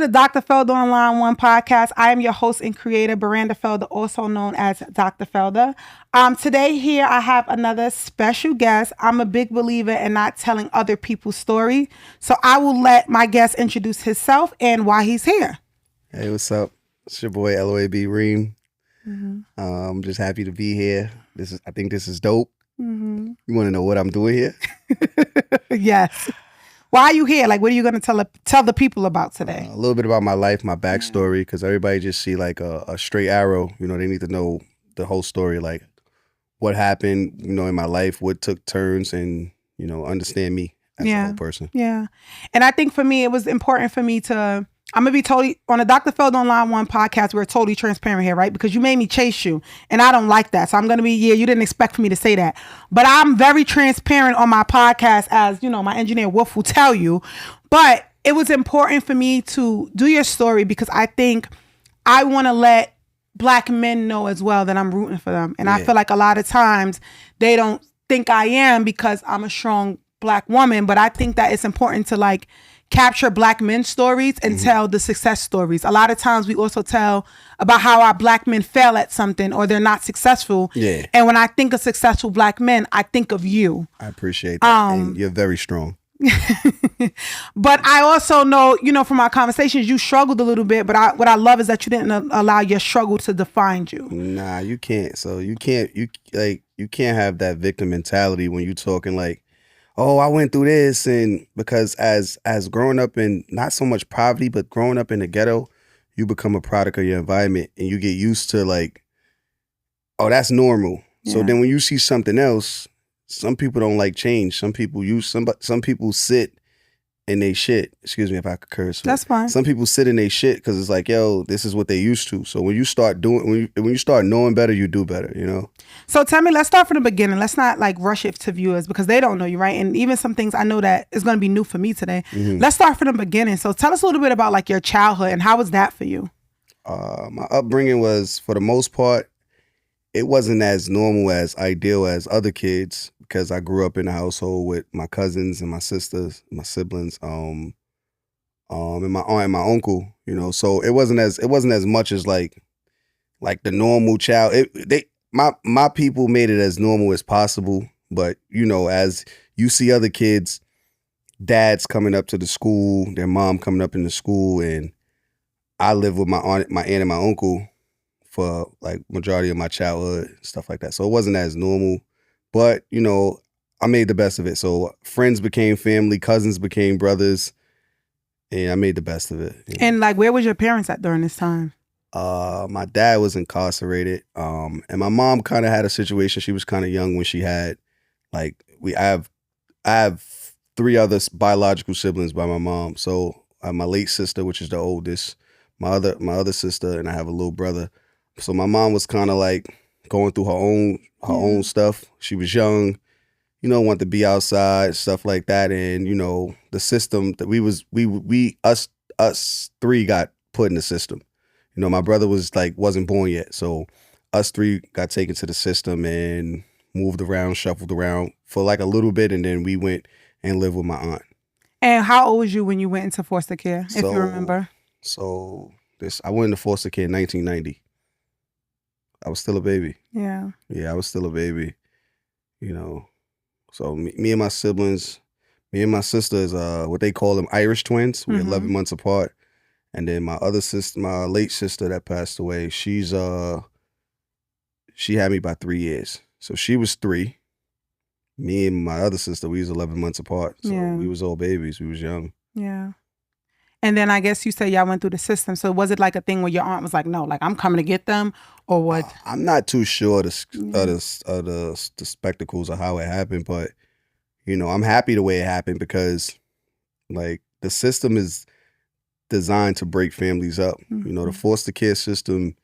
The Dr. Felder Online One podcast. I am your host and creator, Miranda Felder, also known as Dr. Felder. Today here I have another special guest. I'm a big believer in not telling other people's story, so I will let my guest introduce himself and why he's here. Hey, what's up? It's your boy LOAB Reem. I'm just happy to be here. I think this is dope. You want to know what I'm doing here? Yes. Why are you here? Like, what are you going to tell the people about today? A little bit about my life, my backstory, because everybody just see like a straight arrow. You know, they need to know the whole story, like what happened, you know, in my life, what took turns, and, you know, understand me as a whole person. Yeah. And I think for me, it was important for me to, I'm going to be totally, on the Dr. Felder Online One podcast, we're totally transparent here, right? Because you made me chase you, and I don't like that. So I'm going to be, you didn't expect for me to say that. But I'm very transparent on my podcast, as, you know, my engineer Wolf will tell you. But it was important for me to do your story because I think I want to let Black men know as well that I'm rooting for them. And I feel like a lot of times they don't think I am because I'm a strong Black woman. But I think that it's important to like capture Black men's stories and tell the success stories. A lot of times we also tell about how our Black men fail at something or they're not successful. Yeah. And when I think of successful Black men, I think of you. I appreciate that. And you're very strong. But I also know, you know, from our conversations, you struggled a little bit. But what I love is that you didn't allow your struggle to define you. Nah, you can't. So you can't have that victim mentality when you talking like, oh, I went through this, and because as growing up in not so much poverty, but growing up in the ghetto, you become a product of your environment, and you get used to like, oh, that's normal. Yeah. So then when you see something else, some people don't like change. Some people some people sit in they shit. Excuse me if I could curse. That's fine. Some people sit in they shit because it's like, yo, this is what they used to. So when you start when you start knowing better, you do better, you know? So tell me, let's start from the beginning. Let's not like rush it to viewers because they don't know you, right? And even some things I know that is going to be new for me today. Let's start from the beginning. So tell us a little bit about like your childhood and how was that for you? My upbringing was, for the most part, it wasn't as normal, as ideal as other kids because I grew up in a household with my cousins and my sisters, my siblings, and my aunt and my uncle, you know. So it wasn't as much as like the normal child. My people made it as normal as possible, but you know, as you see other kids, dads coming up to the school, their mom coming up in the school, and I lived with my aunt and my uncle for like majority of my childhood, stuff like that. So it wasn't as normal, but you know, I made the best of it. So friends became family, cousins became brothers, and I made the best of it. You know? And like, where was your parents at during this time? My dad was incarcerated, and my mom kind of had a situation. She was kind of young when she had, like, I have 3 other biological siblings by my mom. So I have my late sister, which is the oldest, my other sister, and I have a little brother. So my mom was kind of like going through her own stuff. She was young, you know, wanted to be outside, stuff like that, and you know, the system that us 3 got put in the system. You know, my brother wasn't born yet. So us 3 got taken to the system and moved around, shuffled around for like a little bit. And then we went and lived with my aunt. And how old was you when you went into foster care, if you remember? So I went into foster care in 1990. I was still a baby. Yeah. Yeah, I was still a baby, you know. So me and my siblings, me and my sister is what they call them Irish twins. We're 11 months apart. And then my other sister, my late sister that passed away, she had me by 3 years. So she was 3. Me and my other sister, we was 11 months apart. So we was all babies. We was young. Yeah. And then I guess you said y'all went through the system. So was it like a thing where your aunt was like, no, like I'm coming to get them, or what? I'm not too sure of the spectacles of how it happened, but you know, I'm happy the way it happened because like the system is designed to break families up. You know, the foster care system,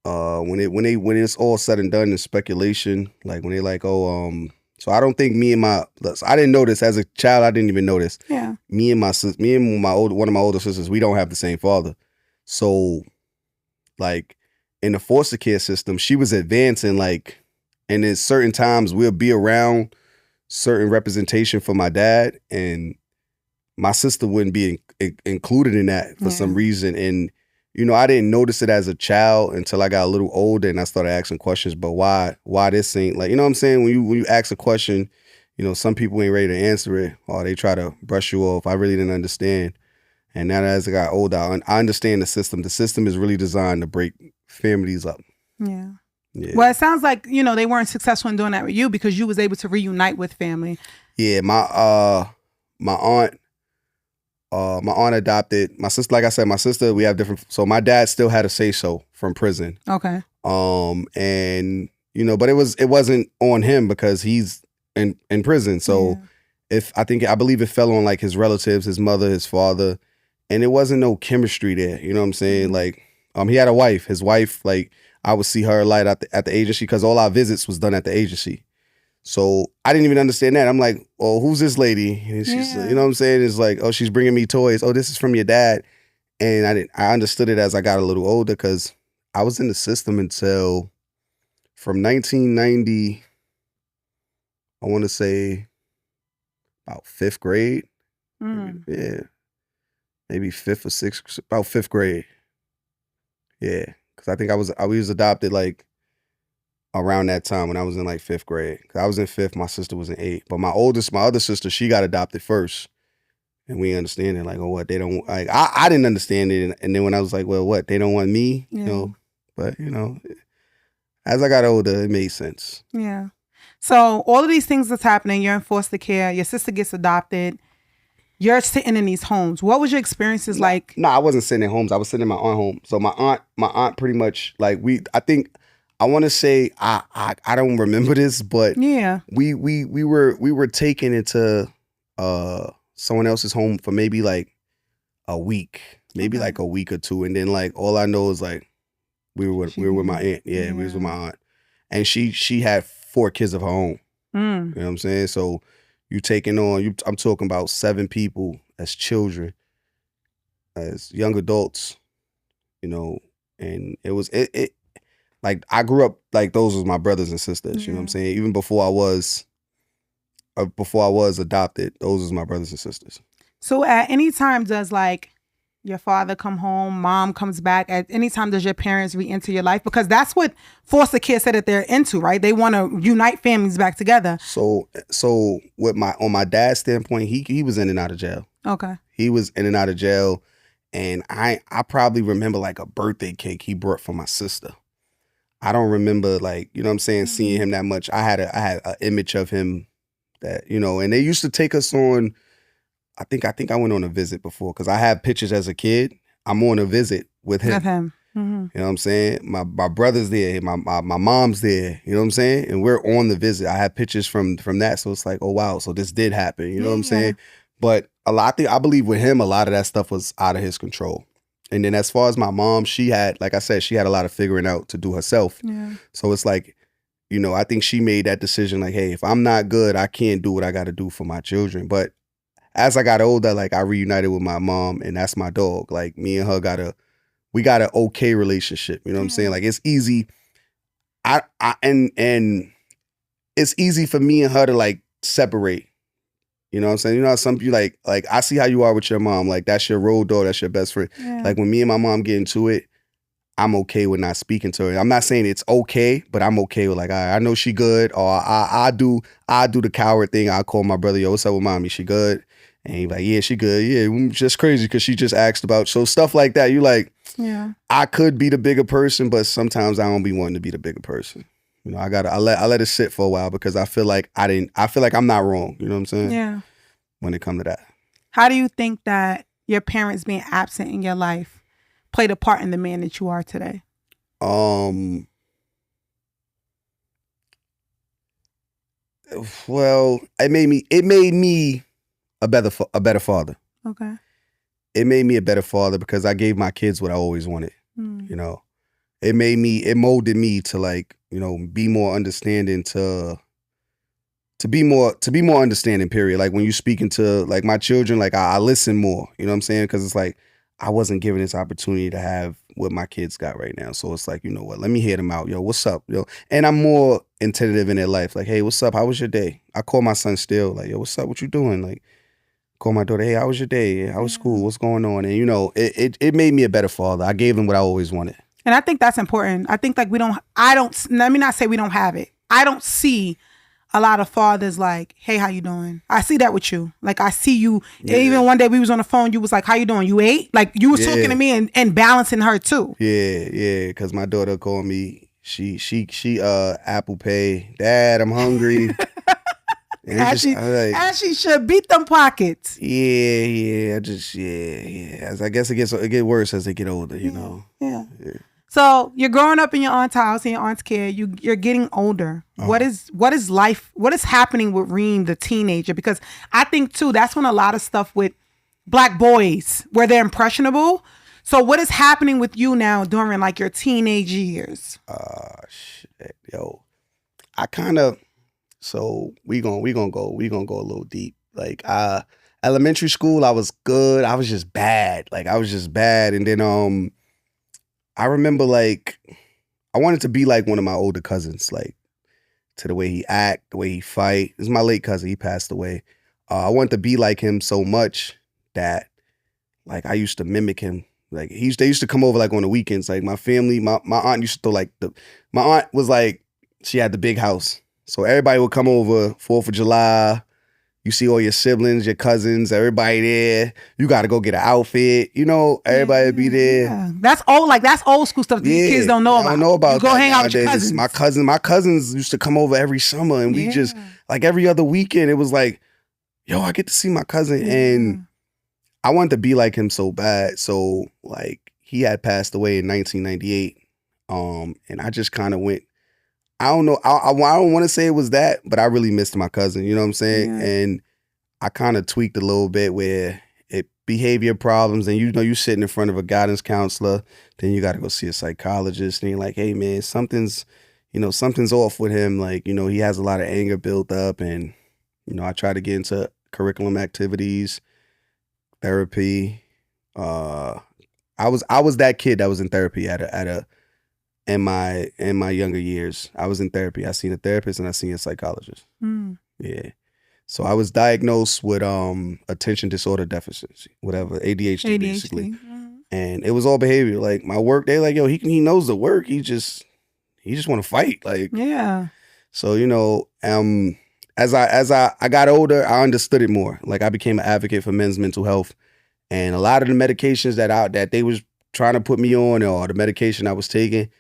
when it's all said and done in speculation, like when they like, so I don't think I didn't know this as a child. I didn't even know this. Yeah. Me and one of my older sisters, we don't have the same father. So like in the foster care system, she was advancing, like, and at certain times we'll be around certain representation for my dad, and my sister wouldn't be included in that for some reason. And, I didn't notice it as a child until I got a little older and I started asking questions. But why this ain't like, you know what I'm saying? When you ask a question, some people ain't ready to answer it or they try to brush you off. I really didn't understand. And now as I got older, I understand the system. The system is really designed to break families up. Yeah. Well, it sounds like, they weren't successful in doing that with you because you was able to reunite with family. Yeah, my aunt adopted my sister. Like I said, my sister, we have different. So my dad still had a say-so from prison. Okay. And but it wasn't on him because he's in prison. So I believe it fell on like his relatives, his mother, his father, and it wasn't no chemistry there. You know what I'm saying? Like, he had a wife. His wife, like, I would see her a lot at the agency because all our visits was done at the agency. So I didn't even understand that. I'm like, well, who's this lady? And she's, you know what I'm saying? It's like, oh, she's bringing me toys. Oh, this is from your dad. And I understood it as I got a little older because I was in the system until from 1990, I want to say about 5th grade. Yeah. Maybe 5th or 6th, about 5th grade. Yeah. Because I think I was adopted like around that time when I was in like 5th grade. I was in 5th, my sister was in 8th. But my other sister, she got adopted first. And we understand it, like, oh, what, they don't, like, I didn't understand it. And then when I was like, well, what, they don't want me? But, as I got older, it made sense. Yeah. So all of these things that's happening, you're in foster care, your sister gets adopted, you're sitting in these homes. What was your experiences like? No, I wasn't sitting in homes. I was sitting in my aunt's home. So my aunt pretty much, like, I want to say, I don't remember this, but we were taken into someone else's home for maybe like a week, like a week or two, and then like all I know is like we were with my aunt. Yeah, we was with my aunt, and she had 4 kids of her own. You know what I'm saying? So you taking on I'm talking about 7 people as children, as young adults, and it was it like I grew up like those was my brothers and sisters. You know what I'm saying? Even before I was adopted, those was my brothers and sisters. So at any time does like your father come home, mom comes back, at any time does your parents re-enter your life? Because that's what foster care said that they're into, right? They want to unite families back together. So with on my dad's standpoint, he was in and out of jail. Okay. He was in and out of jail, and I probably remember like a birthday cake he brought for my sister. I don't remember like, you know what I'm saying, seeing him that much. I had an image of him that, and they used to take us on, I think I went on a visit before because I have pictures as a kid. I'm on a visit with him. You know what I'm saying? My brother's there, my mom's there, you know what I'm saying? And we're on the visit. I have pictures from that. So it's like, oh wow, so this did happen, you know what I'm saying? But I believe with him, a lot of that stuff was out of his control. And then as far as my mom, she had, like I said, she had a lot of figuring out to do herself. Yeah. So it's like, I think she made that decision like, hey, if I'm not good, I can't do what I got to do for my children. But as I got older, like I reunited with my mom, and that's my dog. Like me and her we got an okay relationship. You know what I'm saying? Like it's easy. And it's easy for me and her to like separate. You know what I'm saying? You know how some people like I see how you are with your mom. Like that's your road dog, that's your best friend. Yeah. Like when me and my mom get into it, I'm okay with not speaking to her. I'm not saying it's okay, but I'm okay with like, I know she good, or I do the coward thing. I call my brother, yo, what's up with mommy? She good? And he's like, yeah, she good. Yeah, just crazy because she just asked about. So stuff like that, you like, I could be the bigger person, but sometimes I don't be wanting to be the bigger person. I let it sit for a while because I feel like I'm not wrong. You know what I'm saying? Yeah. When it comes to that. How do you think that your parents being absent in your life played a part in the man that you are today? Well, it made me a better father. Okay. It made me a better father because I gave my kids what I always wanted. It molded me to like, be more understanding to be more understanding, period. Like when you speaking to like my children, like I listen more, you know what I'm saying? Because it's like I wasn't given this opportunity to have what my kids got right now. So it's like, you know what, let me hear them out. Yo, what's up? Yo, and I'm more attentive in their life. Like, hey, what's up? How was your day? I call my son still, like, yo, what's up? What you doing? Like, Call my daughter, hey, how was your day? How was school? What's going on? And, you know, it made me a better father. I gave him what I always wanted. And I think that's important. I think like let me not say we don't have it. I don't see a lot of fathers like, hey, how you doing? I see that with you. Like I see you. Yeah. Even one day we was on the phone, you was like, how you doing? You ate? Like you was talking to me and balancing her too. Yeah. Cause my daughter called me. She Apple Pay. Dad, I'm hungry. As she should beat them pockets. Yeah. As I guess it gets worse as they get older, you know. Yeah. So you're growing up in your aunt's house, in your aunt's care. You're getting older. What is life? What is happening with Reem, the teenager? Because I think too, that's when a lot of stuff with Black boys, where they're impressionable. So what is happening with you now during like your teenage years? Shit, yo, I kind of. So we gonna go a little deep. Like elementary school, I was good. I was just bad. And then I remember like I wanted to be like one of my older cousins, like to the way he act, the way he fight. This is my late cousin. He passed away. I wanted to be like him so much that like I used to mimic him. Like they used to come over like on the weekends. Like my family, my aunt used to throw like my aunt was like, she had the big house. So everybody would come over 4th of July. You see all your siblings, your cousins, everybody there. You got to go get an outfit. You know, everybody would be there. Yeah. That's old school stuff these kids don't know about. Don't know about you go hang out with your cousins. My cousins used to come over every summer, and we just, like every other weekend, it was like, yo, I get to see my cousin. And I wanted to be like him so bad. So like he had passed away in 1998. And I just kind of went, I don't know. I don't want to say it was that, but I really missed my cousin. You know what I'm saying? Yeah. And I kind of tweaked a little bit where behavior problems, and you know, you sitting in front of a guidance counselor, then you got to go see a psychologist, and you're like, hey man, something's off with him. Like, you know, he has a lot of anger built up, and you know, I try to get into curriculum activities, therapy. I was that kid that was in therapy in my younger years. I was in therapy. I seen a therapist and I seen a psychologist. Yeah. So I was diagnosed with attention disorder deficiency, whatever, ADHD. Basically. Mm-hmm. And it was all behavior. Like my work, they like, yo, he knows the work. He just want to fight. Like, yeah. So, you know, as I got older, I understood it more. Like I became an advocate for men's mental health, and a lot of the medications that they was trying to put me on, or the medication I was taking,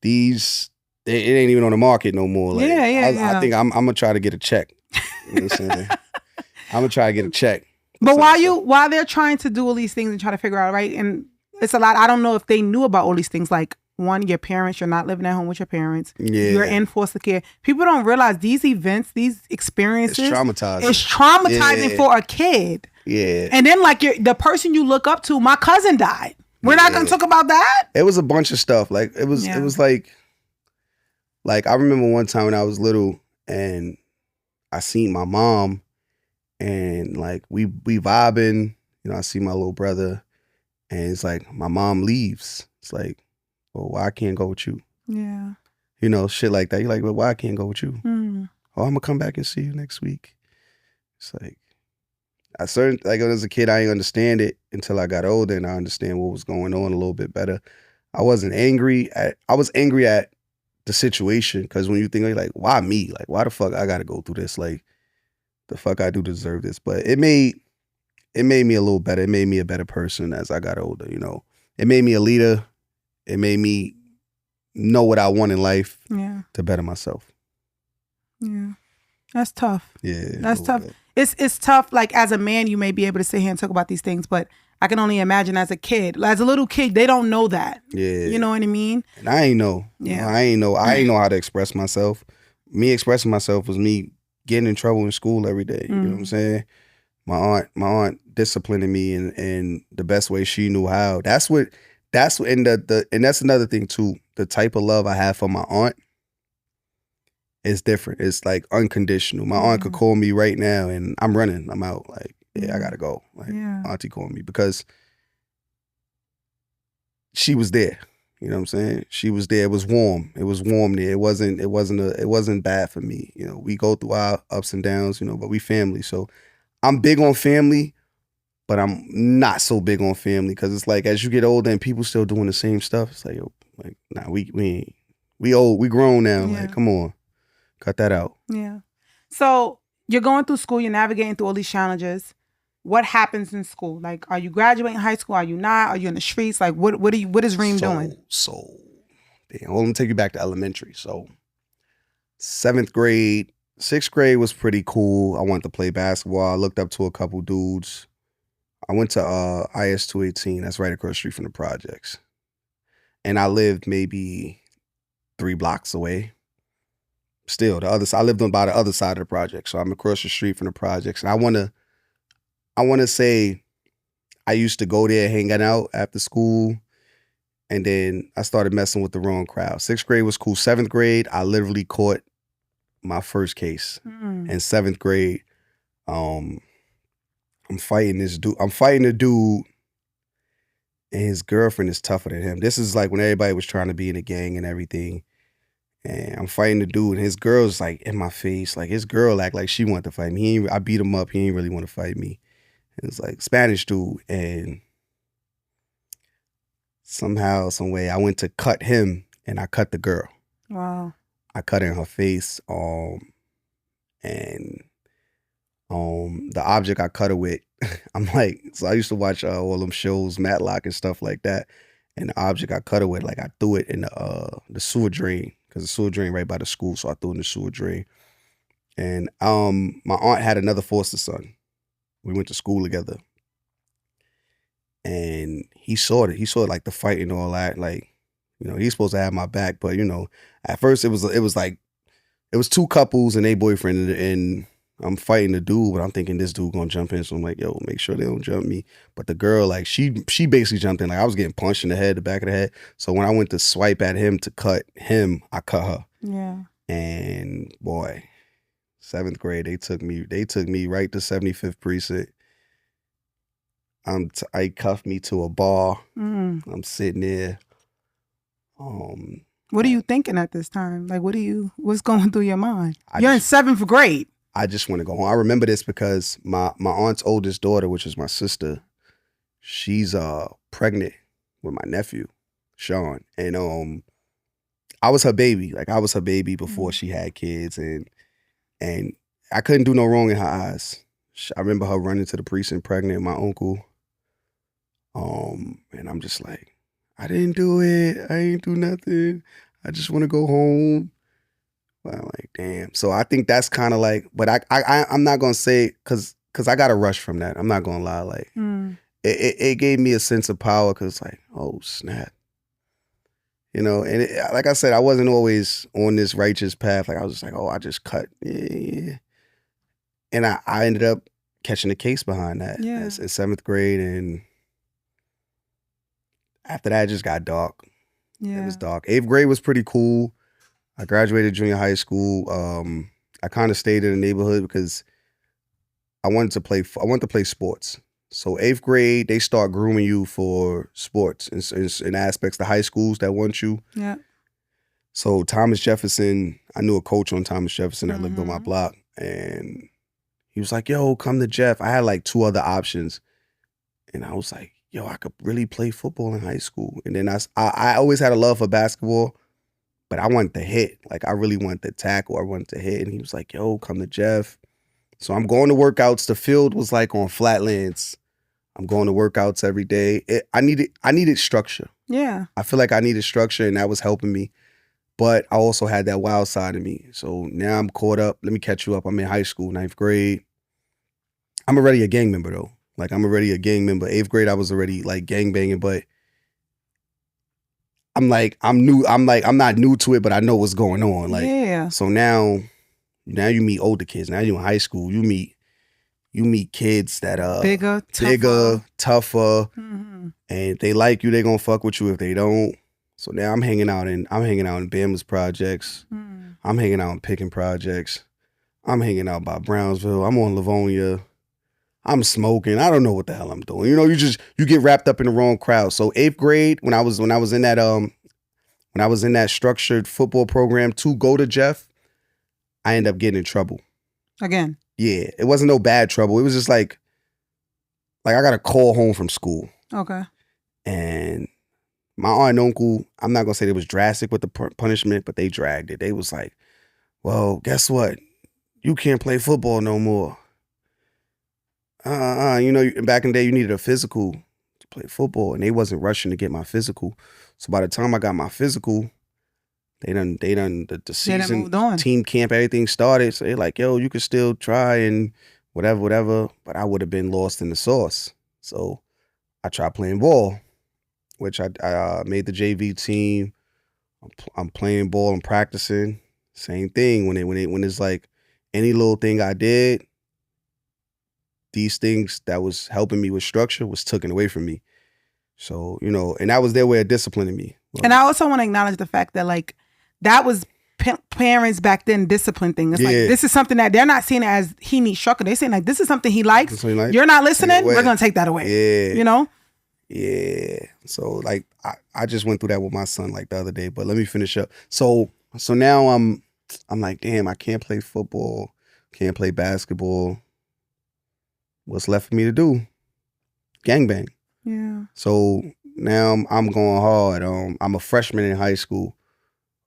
it ain't even on the market no more. Like, I think I'm gonna try to get a check. You know what I'm saying? I'm gonna try to get a check. But while they're trying to do all these things and try to figure out, right? And it's a lot. I don't know if they knew about all these things. Like one, your parents, you're not living at home with your parents. Yeah. You're in foster care. People don't realize these events, these experiences. It's traumatizing. It's traumatizing for a kid. Yeah. And then like the person you look up to, my cousin died. We're not gonna talk about that. It was a bunch of stuff. Like it was like I remember one time when I was little and I seen my mom, and like we vibing. You know, I see my little brother, and it's like my mom leaves. It's like, well, why I can't go with you? Yeah. You know, shit like that. You're like, well, why I can't go with you? Oh, I'm gonna come back and see you next week. It's like, like as a kid, I didn't understand it until I got older, and I understand what was going on a little bit better. I was angry at the situation, because when you think like, why me? Like, why the fuck I gotta go through this? Like, the fuck I do deserve this? But it made me a little better. It made me a better person as I got older. You know, it made me a leader. It made me know what I want in life to better myself. Yeah, that's tough. Yeah, that's tough. It's tough. Like as a man, you may be able to sit here and talk about these things, but I can only imagine as a kid, as a little kid, they don't know that. Yeah, you know what I mean. And I ain't know. Yeah, I ain't know how to express myself. Me expressing myself was me getting in trouble in school every day. You know what I'm saying? My aunt disciplining me in the best way she knew how. That's another thing too. The type of love I have for my aunt is different. It's like unconditional. My aunt could call me right now and I'm running. I'm out. Like, I gotta go. Like, auntie called me because she was there. You know what I'm saying? She was there. It was warm. It was warm there. It wasn't bad for me. You know, we go through our ups and downs, you know, but we family. So I'm big on family, but I'm not so big on family because it's like as you get older and people still doing the same stuff, it's like, yo, like, nah, we ain't. We old, we grown now. Yeah. Like, come on, cut that out. Yeah. So you're going through school, you're navigating through all these challenges. What happens in school? Like, are you graduating high school? Are you not? Are you in the streets? Like, what is Reem doing? Damn, well, let me take you back to elementary. So 7th grade, 6th grade was pretty cool. I wanted to play basketball. I looked up to a couple dudes. I went to IS 218. That's right across the street from the projects. And I lived maybe 3 blocks away. Still, I lived on by the other side of the project. So I'm across the street from the projects. And I wanna say I used to go there hanging out after school. And then I started messing with the wrong crowd. 6th grade was cool. 7th grade, I literally caught my first case. In 7th grade, I'm fighting this dude. I'm fighting a dude, and his girlfriend is tougher than him. This is like when everybody was trying to be in a gang and everything. And I'm fighting the dude, and his girl's like in my face. Like his girl act like she wanted to fight me. I beat him up. He ain't really want to fight me. It was like Spanish dude, and somehow, some way, I went to cut him, and I cut the girl. Wow. I cut her in her face, and the object I cut her with, I'm like, so I used to watch all them shows, Matlock and stuff like that, and the object I cut her with, like I threw it in the sewer drain, because the sewer drain right by the school, so I threw it in the sewer drain. And my aunt had another foster son. We went to school together. And he saw it. He saw like the fight and all that. Like, you know, he's supposed to have my back, but you know, at first it was like it was 2 couples and a boyfriend, and I'm fighting the dude, but I'm thinking this dude gonna jump in, so I'm like, yo, make sure they don't jump me. But the girl, like, she basically jumped in. Like I was getting punched in the head, the back of the head. So when I went to swipe at him to cut him, I cut her. Yeah. And boy, 7th grade, they took me right to 75th precinct. I cuffed me to a bar. I'm sitting there. What are you thinking at this time? Like, what's going through your mind? You're in 7th grade. I just want to go home. I remember this because my aunt's oldest daughter, which is my sister, she's pregnant with my nephew, Sean. And I was her baby. Like I was her baby before she had kids, and I couldn't do no wrong in her eyes. I remember her running to the precinct pregnant, my uncle. And I'm just like, I didn't do it. I ain't do nothing. I just want to go home. But I'm like, damn. So I think that's kind of like, but I'm not gonna say because I got a rush from that. I'm not gonna lie. Like it gave me a sense of power because like, oh snap. You know, and like I said, I wasn't always on this righteous path. Like I was just like, oh, I just cut. Yeah. And I ended up catching a case behind that in 7th grade, and after that, it just got dark. Yeah. It was dark. 8th grade was pretty cool. I graduated junior high school. I kind of stayed in the neighborhood because I wanted to play sports. So 8th grade, they start grooming you for sports in aspects. The high schools that want you. Yeah. So Thomas Jefferson, I knew a coach on Thomas Jefferson that lived on my block, and he was like, "Yo, come to Jeff." I had like 2 other options, and I was like, yo, I could really play football in high school. And then I always had a love for basketball, but I wanted to hit. Like I really wanted to tackle. I wanted to hit. And he was like, yo, come to Jeff. So I'm going to workouts. The field was like on flatlands. I'm going to workouts every day. I needed structure. Yeah. I feel like I needed structure, and that was helping me. But I also had that wild side of me. So now I'm caught up. Let me catch you up. I'm in high school, 9th grade. I'm already a gang member though. Like I'm already a gang member. 8th grade, I was already like gang banging, but I'm not new to it, but I know what's going on. Like, yeah. So now you meet older kids. Now you're in high school. You meet kids that are bigger, tougher, and if they like you, they gonna fuck with you. If they don't, so now I'm hanging out in Bama's projects. I'm hanging out in Picking projects. I'm hanging out by Brownsville. I'm on Livonia. I'm smoking. I don't know what the hell I'm doing. You know, you get wrapped up in the wrong crowd. So 8th grade, when I was in that structured football program to go to Jeff, I ended up getting in trouble. Again. Yeah, it wasn't no bad trouble. It was just like I got a call home from school. Okay. And my aunt and uncle, I'm not gonna say they was drastic with the punishment, but they dragged it. They was like, well, guess what? You can't play football no more. You know, back in the day, you needed a physical to play football, and they wasn't rushing to get my physical. So by the time I got my physical, the season, moved on. team camp, everything started. So they're like, yo, you could still try and whatever. But I would have been lost in the sauce. So I tried playing ball, which I made the JV team. I'm playing ball and practicing. Same thing when it's like any little thing I did, these things that was helping me with structure was taken away from me. So, you know, and that was their way of disciplining me. And I also want to acknowledge the fact that like that was parents back then discipline thing. It's like this is something that they're not seeing it as he needs structure. They're saying like this is something he likes. You're not listening. We're gonna take that away. Yeah, you know. Yeah. So like I just went through that with my son like the other day. But let me finish up. So now I'm like, damn, I can't play football, can't play basketball. What's left for me to do? Gangbang. Yeah. So now I'm going hard. I'm a freshman in high school.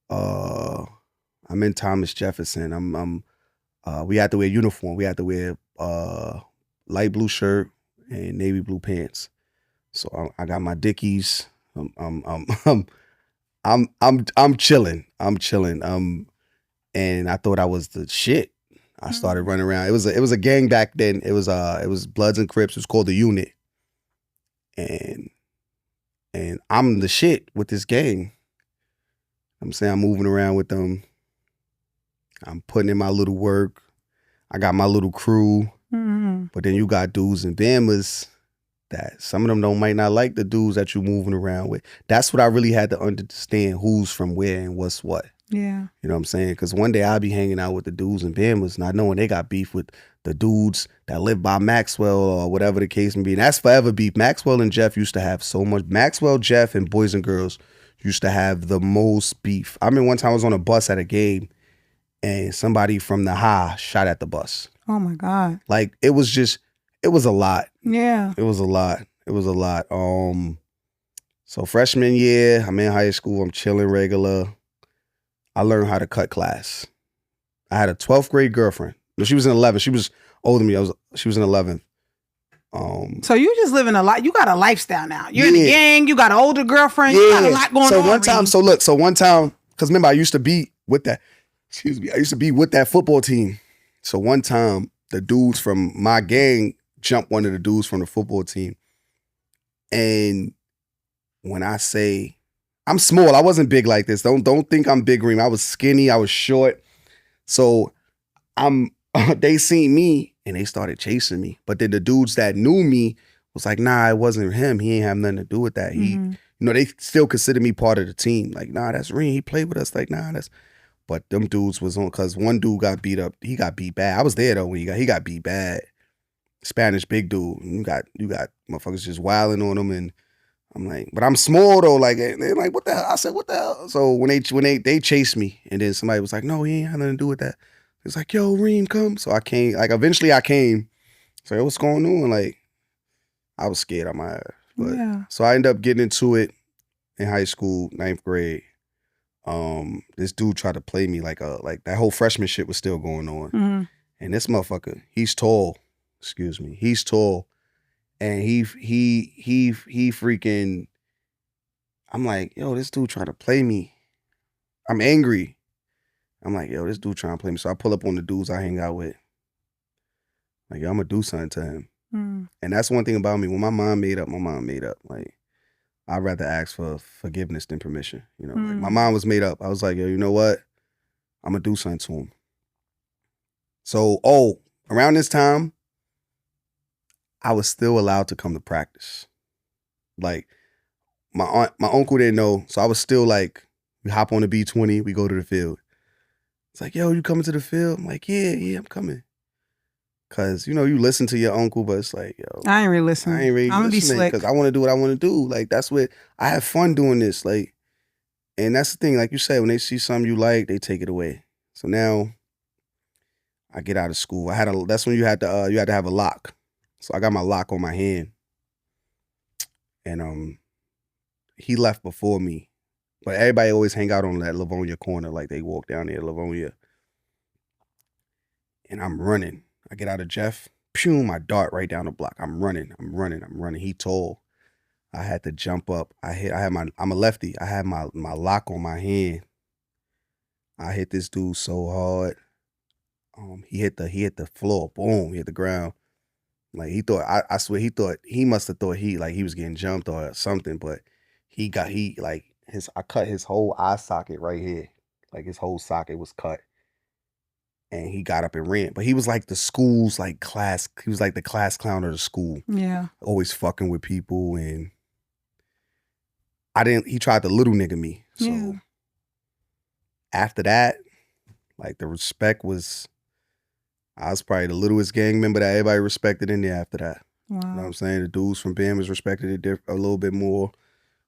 I'm in Thomas Jefferson. We had to wear uniform. We had to wear light blue shirt and navy blue pants. So I got my Dickies. I'm chilling. I'm chilling. And I thought I was the shit. I started running around. It was a gang back then. It was Bloods and Crips. It was called the Unit. And I'm the shit with this gang. I'm saying I'm moving around with them. I'm putting in my little work. I got my little crew. Mm-hmm. But then you got dudes and bammers that some of them might not like the dudes that you're moving around with. That's what I really had to understand, who's from where and what's what. Yeah. You know what I'm saying? Because one day I'll be hanging out with the dudes and bammers, not knowing they got beef with the dudes that live by Maxwell or whatever the case may be. And that's forever beef. Maxwell and Jeff used to have so much. Maxwell, Jeff, and Boys and Girls used to have the most beef. I mean, one time I was on a bus at a game and somebody from the high shot at the bus. Oh my God. Like it was a lot. Yeah. It was a lot. So freshman year, I'm in high school, I'm chilling regular. I learned how to cut class. I had a 12th grade girlfriend. No, she was in 11th. She was older than me. She was in 11th. So you just living a lot. You got a lifestyle now. You're in the gang. You got an older girlfriend. You got a lot going on. So one time, because remember, I used to be with that. Excuse me. I used to be with that football team. So one time, the dudes from my gang jumped one of the dudes from the football team. And when I say I'm small, I wasn't big like this. Don't think I'm big, Reem. I was skinny. I was short. So they seen me and they started chasing me. But then the dudes that knew me was like, nah, it wasn't him. He ain't have nothing to do with that. You know, they still consider me part of the team. Like, nah, that's Reem. He played with us. Like, nah, that's. But them dudes was on, because one dude got beat up. He got beat bad. I was there though when he got beat bad. Spanish big dude. You got motherfuckers just wilding on him, and I'm like, but I'm small though. Like they're like, what the hell? I said, what the hell? So when they chased me, and then somebody was like, no, he ain't had nothing to do with that. It's like, yo, Reem, come. So I came. Like eventually I came. So what's going on? Like I was scared on my ass. But so I ended up getting into it in high school, 9th grade. This dude tried to play me like that whole freshman shit was still going on. And this motherfucker, he's tall. Excuse me. He's tall. And he freaking, I'm like, yo, this dude trying to play me. I'm angry. I'm like, yo, this dude trying to play me. So I pull up on the dudes I hang out with. Like, yo, I'm gonna do something to him. And that's one thing about me. When my mom made up, Like, I'd rather ask for forgiveness than permission. You know, like my mom was made up. I was like, yo, you know what? I'm gonna do something to him. So, around this time, I was still allowed to come to practice. Like, my uncle didn't know, so I was still like, we hop on the B20, we go to the field. It's like, yo, you coming to the field? I'm like, yeah, I'm coming. Cause you know, you listen to your uncle, but it's like, yo, I ain't really listening. I'm gonna be slick. Cause I want to do what I want to do. Like that's what I have fun doing this. Like, and that's the thing. Like you said, when they see something you like, they take it away. So now I get out of school. That's when you had to have a lock. So I got my lock on my hand. And he left before me. But everybody always hang out on that Livonia corner, like they walk down there, Livonia. And I'm running. I get out of Jeff, pew, I dart right down the block. I'm running. He tall. I had to jump up. I'm a lefty. I had my lock on my hand. I hit this dude so hard. He hit the floor. Boom. He hit the ground. Like I swear he must have thought he was getting jumped or something, but I cut his whole eye socket right here. Like his whole socket was cut. And he got up and ran. But he was like the school's like class. He was like the class clown of the school. Yeah. Always fucking with people. And he tried to little nigga me. So after that, like the respect was, I was probably the littlest gang member that everybody respected in there after that. Wow. You know what I'm saying? The dudes from Bama's respected it a little bit more.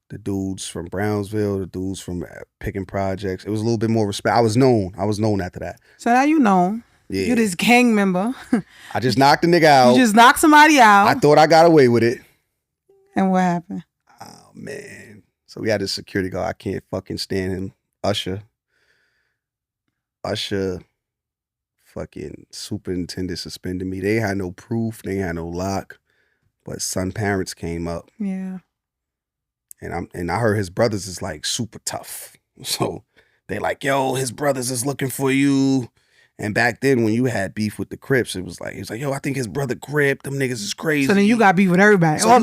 The dudes from Brownsville, the dudes from Picking Projects. It was a little bit more respect. I was known after that. So now you know. Yeah. You're this gang member. I just knocked the nigga out. You just knocked somebody out. I thought I got away with it. And what happened? Oh, man. So we had this security guard. I can't fucking stand him. Usher, fucking superintendent suspended me. They had no proof. They had no lock. But son parents came up. Yeah. And I heard his brothers is like super tough. So they like, yo, his brothers is looking for you. And back then when you had beef with the Crips, he was like, yo, I think his brother Crip, them niggas is crazy. So then you got beef with everybody. So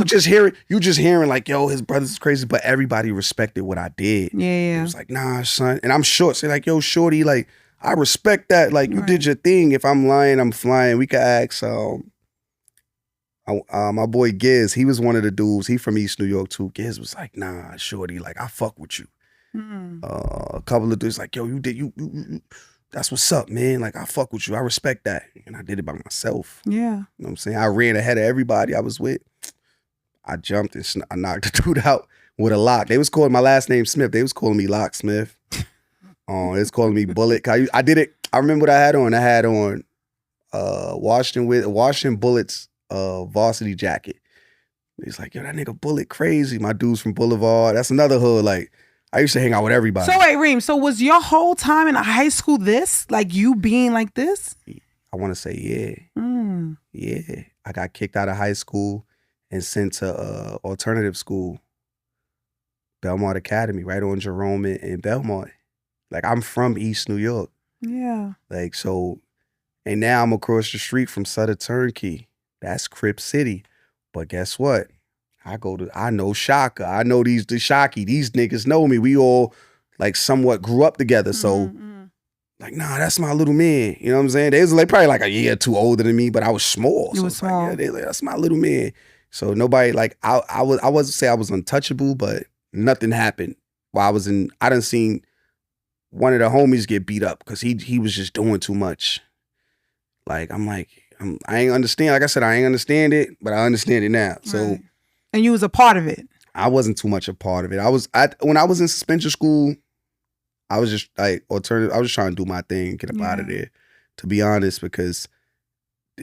you just hearing like, yo, his brothers is crazy, but everybody respected what I did. Yeah. It was like, nah, son. And I'm short. So like, yo, shorty, like, I respect that. Like, you did your thing. If I'm lying, I'm flying. We could ask my boy Giz, he was one of the dudes. He from East New York too. Giz was like, nah, shorty, like I fuck with you. A couple of dudes like, yo, you that's what's up, man. Like I fuck with you. I respect that. And I did it by myself. Yeah. You know what I'm saying? I ran ahead of everybody I was with. I jumped and I knocked the dude out with a lock. They was calling my last name Smith. They was calling me Lock Smith. They was calling me Bullet. I did it. I remember what I had on. I had on Washington Bullets varsity jacket. He's like, yo, that nigga Bullet crazy. My dudes from Boulevard. That's another hood. Like, I used to hang out with everybody. So wait, Reem, so was your whole time in high school this? Like you being like this? I want to say, yeah. Yeah. I got kicked out of high school and sent to alternative school, Belmont Academy, right on Jerome and Belmont. Like, I'm from East New York. Yeah. Like, so, and now I'm across the street from Sutter Turnkey. That's Crip City. But guess what? I know Shaka. I know the Shocky. These niggas know me. We all like somewhat grew up together. So like, nah, that's my little man. You know what I'm saying? They was like probably like a year or two older than me, but I was small. You was small. Like, yeah, like, that's my little man. So nobody like I wasn't say I was untouchable, but nothing happened. While I done seen one of the homies get beat up because he was just doing too much. Like I ain't understand. Like I said, I ain't understand it, but I understand it now. So. Right. And you was a part of it. I wasn't too much a part of it. When I was in suspension school, I was just like alternative. I was just trying to do my thing, get up out of there. To be honest, because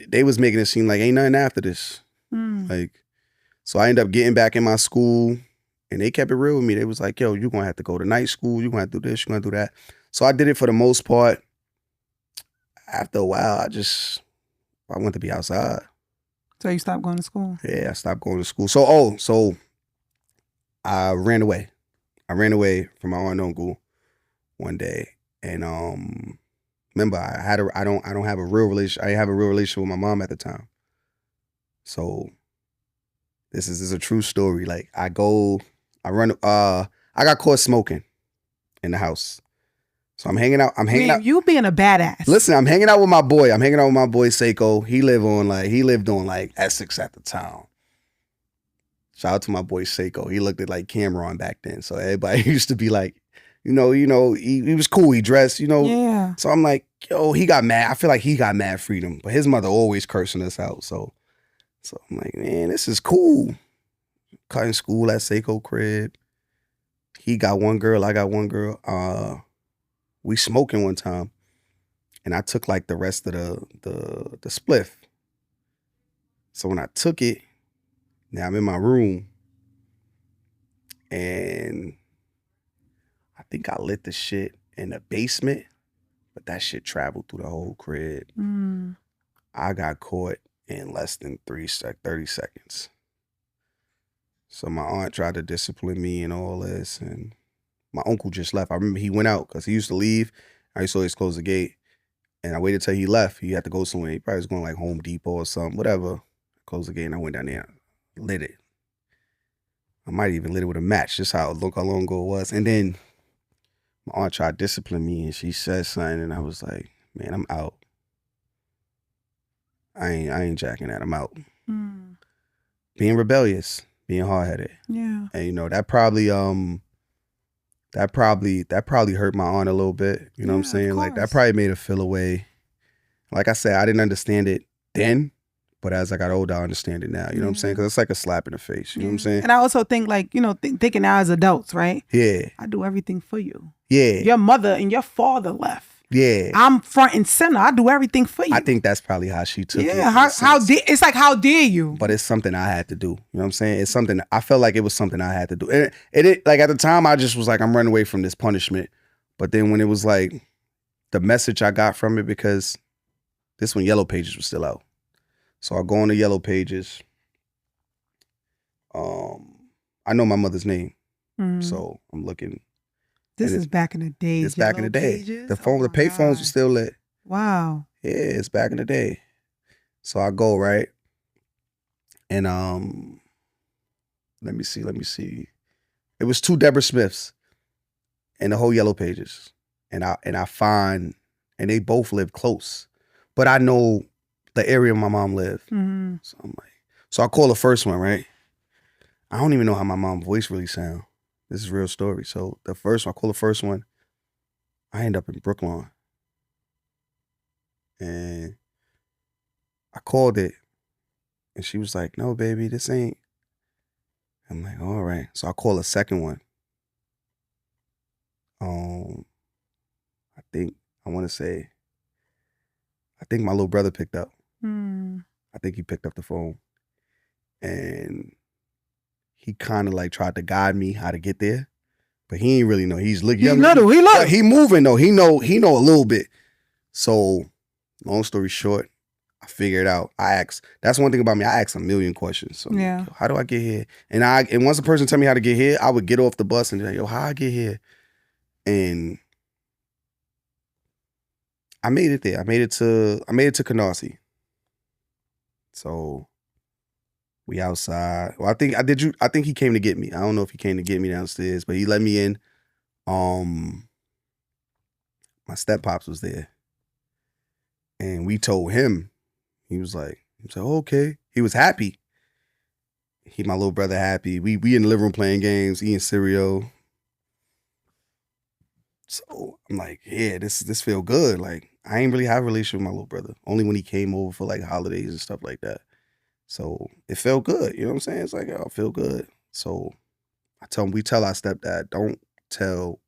they was making it seem like ain't nothing after this. Like, so I ended up getting back in my school, and they kept it real with me. They was like, "Yo, you're gonna have to go to night school. You're gonna have to do this. You're gonna do that." So I did it for the most part. After a while, I went to be outside. So you stopped going to school? Yeah, I stopped going to school. So I ran away. I ran away from my aunt and uncle one day. And remember I don't have a real relationship. I didn't have a real relationship with my mom at the time. So this is a true story. Like I got caught smoking in the house. So I'm hanging out. You being a badass. Listen, I'm hanging out with my boy. I'm hanging out with my boy Seiko. He lived on like Essex at the time. Shout out to my boy Seiko. He looked at like Cameron back then. So everybody used to be like, he was cool. He dressed, Yeah. So I'm like, yo, he got mad. I feel like he got mad freedom. But his mother always cursing us out. So I'm like, man, this is cool. Cutting school at Seiko crib. He got one girl. I got one girl. We smoking one time, and I took like the rest of the spliff. So when I took it, now I'm in my room, and I think I lit the shit in the basement, but that shit traveled through the whole crib. I got caught in less than 30 seconds. So my aunt tried to discipline me and all this, and my uncle just left. I remember he went out because he used to leave. I used to always close the gate, and I waited till he left. He had to go somewhere. He probably was going like Home Depot or something, whatever. Closed the gate, and I went down there, lit it. I might even lit it with a match, just look how long ago it was. And then my aunt tried to discipline me, and she said something, and I was like, man, I'm out. I ain't jacking that. I'm out. Being rebellious, being hard-headed. Yeah. And that probably hurt my aunt a little bit. You know what I'm saying? Like that probably made her feel away. Like I said, I didn't understand it then, but as I got older, I understand it now. You know what I'm saying? Because it's like a slap in the face. You know what I'm saying? And I also think like, thinking now as adults, right? Yeah. I do everything for you. Yeah. Your mother and your father left. Yeah. I'm front and center. I do everything for you. I think that's probably how she took it. Yeah. It's like, how dare you? But it's something I had to do. You know what I'm saying? It's something, I felt like it was something I had to do. And it like at the time, I just was like, I'm running away from this punishment. But then when it was like the message I got from it, because this when Yellow Pages was still out. So I go on the Yellow Pages. I know my mother's name. So I'm looking. This is back in the day. It's back in the day. The pay phones were still lit. Wow. Yeah, it's back in the day. So I go, right? And let me see. It was 2 Deborah Smiths in the whole Yellow Pages. And I find, and they both live close. But I know the area my mom lived. So I'm like, so I call the first one, right? I don't even know how my mom's voice really sound. This is a real story. So I call the first one. I end up in Brooklyn. And I called it. And she was like, no, baby, this ain't. I'm like, all right. So I call a second one. I think my little brother picked up. I think he picked up the phone. And he kind of like tried to guide me how to get there. But he ain't really know. He's young. He little. He moving though. He know a little bit. So long story short, I figured it out. I asked. That's one thing about me. I ask a million questions. So yeah. How do I get here? And once a person tell me how to get here, I would get off the bus and be like, yo, how I get here? And I made it there. I made it to Canarsie. So we outside. Well, I think he came to get me. I don't know if he came to get me downstairs, but he let me in. My step pops was there. And we told him. He was like, okay. He was happy. My little brother happy. We in the living room playing games, eating cereal. So I'm like, yeah, this feel good. Like, I ain't really have a relationship with my little brother. Only when he came over for like holidays and stuff like that. So it felt good. You know what I'm saying? It's like, oh, I feel good. So we tell our stepdad, don't tell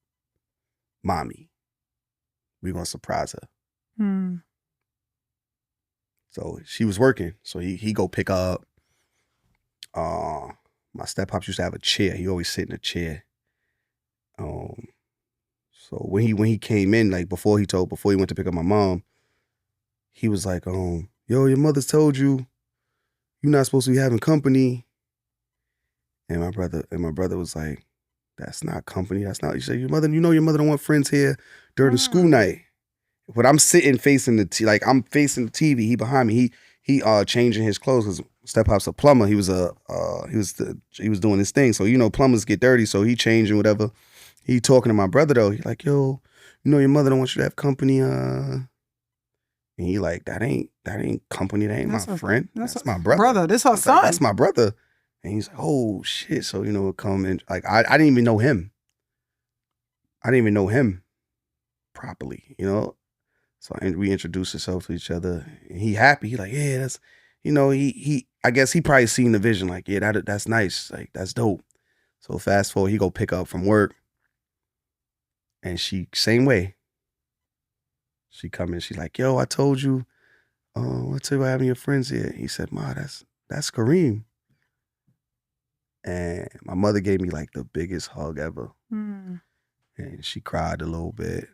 mommy. We're going to surprise her. So she was working. So he go pick her up. My step-pops used to have a chair. He always sit in a chair. So when he came in, like before he went to pick up my mom, he was like, yo, your mother's told you you're not supposed to be having company. And my brother was like, that's not company. That's not. He said, your mother don't want friends here during the school night. But I'm sitting facing I'm facing the TV. He behind me. He changing his clothes because step-pop's a plumber. He was doing his thing. So plumbers get dirty. So he changing whatever. He talking to my brother though. He like, yo, your mother don't want you to have company. And he like, that ain't company. That ain't my friend. That's my brother. This her son. That's my brother. And he's like, oh shit. So it come in like I didn't even know him. I didn't even know him properly. So we introduced ourselves to each other. And he happy. He like, yeah, that's he I guess he probably seen the vision. Like, yeah, that's nice. Like, that's dope. So fast forward, he go pick up from work. And she, same way. She come in, she's like, yo, I told you, I tell you about having your friends here. He said, Ma, that's Kareem. And my mother gave me like the biggest hug ever. Mm. And she cried a little bit.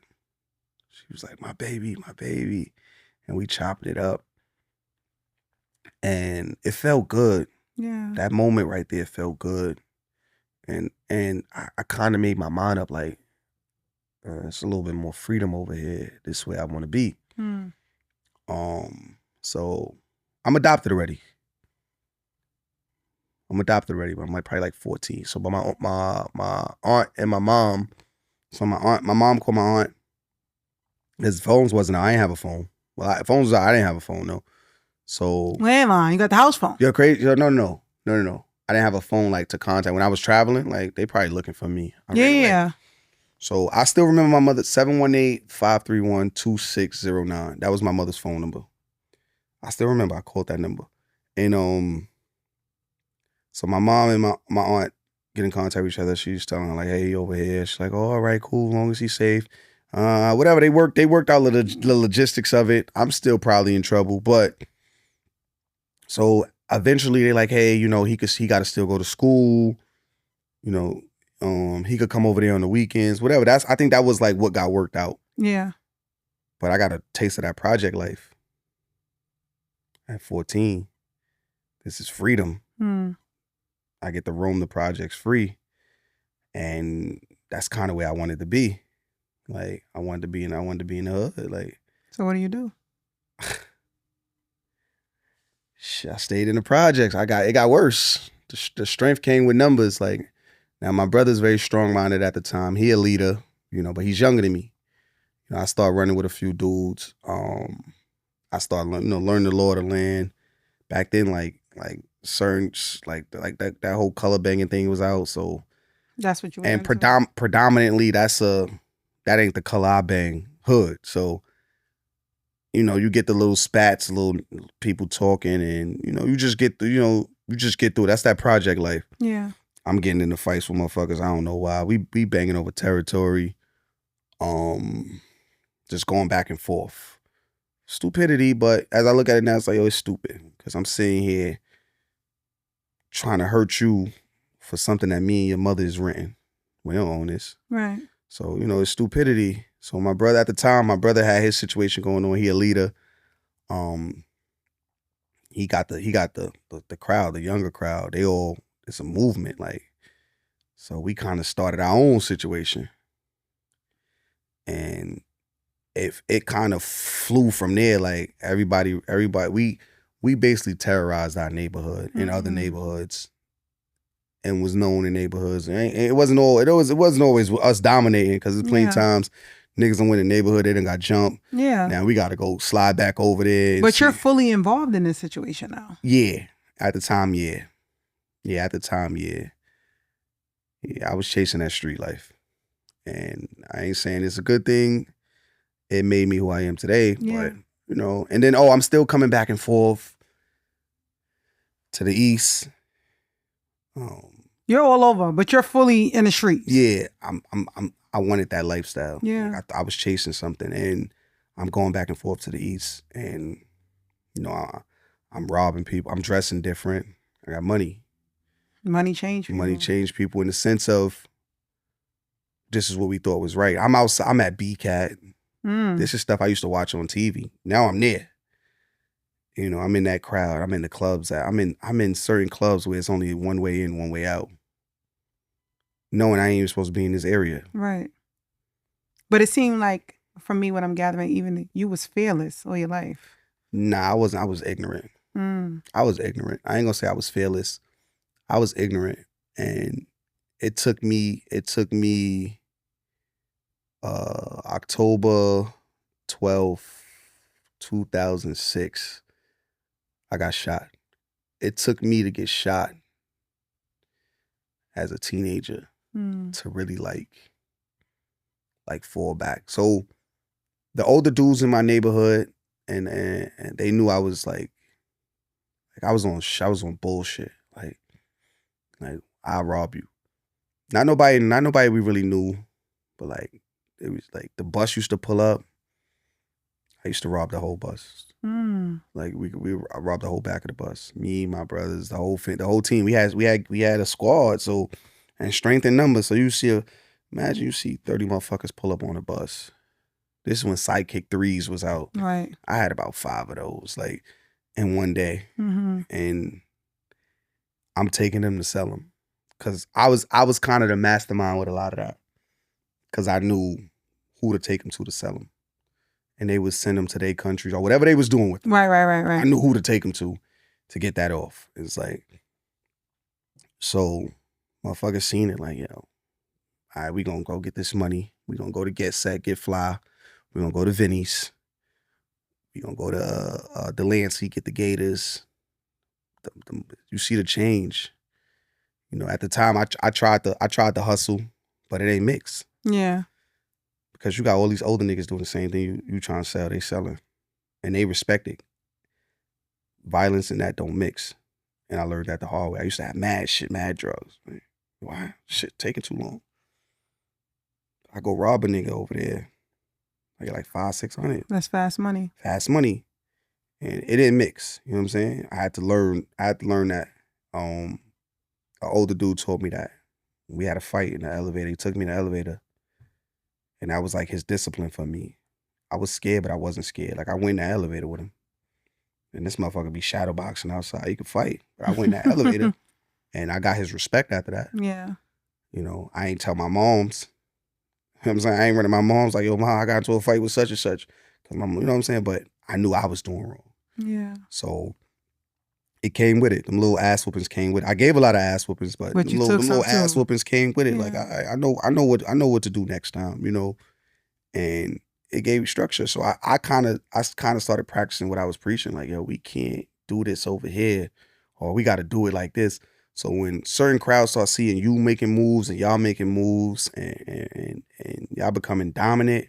She was like, my baby. And we chopped it up. And it felt good. Yeah. That moment right there felt good. And I kind of made my mind up like, it's a little bit more freedom over here. This way I want to be. Mm. So I'm adopted already. I'm like probably like 14. So but my aunt and my mom. So my mom called my aunt. His phones wasn't out. I didn't have a phone. Well, phones was out. I didn't have a phone, no. So Landline, you got the house phone. you're crazy. No. I didn't have a phone like to contact. When I was traveling, like they probably looking for me. Yeah. So I still remember my mother, 718-531-2609. That was my mother's phone number. I still remember. I called that number. And so my mom and my aunt get in contact with each other. She's telling her like, hey, he over here. She's like, oh, all right, cool, as long as he's safe. Whatever. They worked out the logistics of it. I'm still probably in trouble. But so eventually they're like, hey, he got to still go to school. He could come over there on the weekends, whatever. I think that was like what got worked out. Yeah. But I got a taste of that project life at 14. This is freedom. Mm. I get to roam the projects free. And that's kind of where I wanted to be. Like I wanted to be in the hood. Like, so what do you do? I stayed in the projects. It got worse. The strength came with numbers. Like now my brother's very strong-minded at the time. He a leader, but he's younger than me. I started running with a few dudes. I started learning the law of the land. Back then, like certain like that whole color banging thing was out. So that's what you and predominantly that ain't the color I bang hood. So you get the little spats, little people talking, and you just get through. That's that project life. Yeah. I'm getting into fights with motherfuckers. I don't know why. We banging over territory. Just going back and forth. Stupidity, but as I look at it now, it's like, it's stupid. Because I'm sitting here trying to hurt you for something that me and your mother is renting. We don't own this. Right. So, it's stupidity. So my brother at the time, had his situation going on. He a leader. He got the crowd, the younger crowd. It's a movement. Like, so we kind of started our own situation. And it kind of flew from there. Like everybody, we basically terrorized our neighborhood and other neighborhoods, and was known in neighborhoods. And it wasn't always us dominating, because there's plenty of times niggas done went in the neighborhood, they done got jumped. Yeah. Now we got to go slide back over there. But you're fully involved in this situation now. Yeah. At the time, yeah. Yeah, at the time, yeah. Yeah, I was chasing that street life. And I ain't saying it's a good thing. It made me who I am today. Yeah. But, and then, I'm still coming back and forth to the east. You're all over, but you're fully in the streets. Yeah, I wanted that lifestyle. Yeah. Like I was chasing something, and I'm going back and forth to the east, and I'm robbing people. I'm dressing different. I got money. Money changed people. Money changed people in the sense of this is what we thought was right. I'm outside. I'm at BCAT. This is stuff I used to watch on TV. Now I'm there. I'm in that crowd. I'm in the clubs. I'm in certain clubs where it's only one way in, one way out. Knowing I ain't even supposed to be in this area. Right. But it seemed like, from me, what I'm gathering, even you was fearless all your life. Nah, I wasn't. I was ignorant. I was ignorant. I ain't gonna say I was fearless. I was ignorant. And it took me October 12th, 2006, I got shot. It took me to get shot as a teenager to really like fall back. So the older dudes in my neighborhood, and they knew I was like I was on bullshit. Like I'll rob you. Not nobody we really knew, but like it was like the bus used to pull up, I used to rob the whole bus. Like I robbed the whole back of the bus. Me, my brothers, the whole team. We had a squad. So, and strength in numbers. So imagine you see 30 motherfuckers pull up on a bus. This is when Sidekick 3s was out. Right. I had about 5 of those, like, in one day. And I'm taking them to sell them. Cause I was kind of the mastermind with a lot of that. Cause I knew who to take them to sell them. And they would send them to their countries or whatever they was doing with them. Right. I knew who to take them to get that off. It's like, so motherfuckers seen it like, yo, all right, we gonna go get this money. We gonna go to Get Set, Get Fly. We gonna go to Vinny's. We gonna go to Delancey, get the Gators. You see the change. You know, at the time I tried to hustle, but it ain't mixed. Yeah. Because you got all these older niggas doing the same thing you trying to sell, they selling. And they respect it. Violence and that don't mix. And I learned that the hard way. I used to have mad drugs. Why? Shit taking too long. I go rob a nigga over there. I get like $500-600. That's fast money. Fast money. And it didn't mix. You know what I'm saying? I had to learn that. An older dude told me that. We had a fight in the elevator. He took me in the elevator. And that was like his discipline for me. I was scared, but I wasn't scared. Like I went in the elevator with him. And this motherfucker be shadowboxing outside. He could fight. But I went in that elevator and I got his respect after that. Yeah. You know, I ain't tell my moms. You know what I'm saying? I ain't running my mom's like, yo, mom, I got into a fight with such and such. Cause my, you know what I'm saying? But I knew I was doing wrong. Yeah. So it came with it. Them little ass whoopings came with it. I gave a lot of ass whoopings, but them little ass whoopings came with it. Yeah. Like I know what to do next time, you know. And it gave me structure. So I kind of started practicing what I was preaching. Like, yo, we can't do this over here, or we got to do it like this. So when certain crowds start seeing you making moves and y'all making moves and y'all becoming dominant,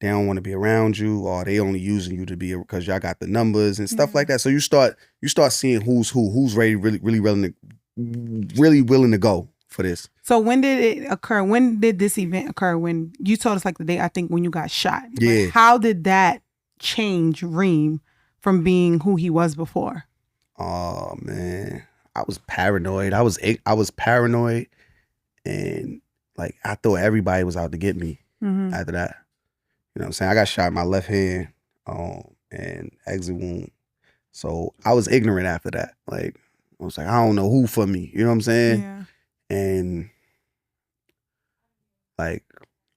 they don't want to be around you, or they only using you to be because y'all got the numbers and stuff like that. So you start seeing who's ready, really willing to go for this. So when did it occur? When did this event occur? When you told us like the day, I think, when you got shot. Yeah. But how did that change Reem from being who he was before? Oh man, I was paranoid. I was paranoid, and like I thought everybody was out to get me after that. You know what I'm saying? I got shot in my left hand and exit wound. So I was ignorant after that. Like I was like, I don't know who for me. You know what I'm saying? Yeah. And like,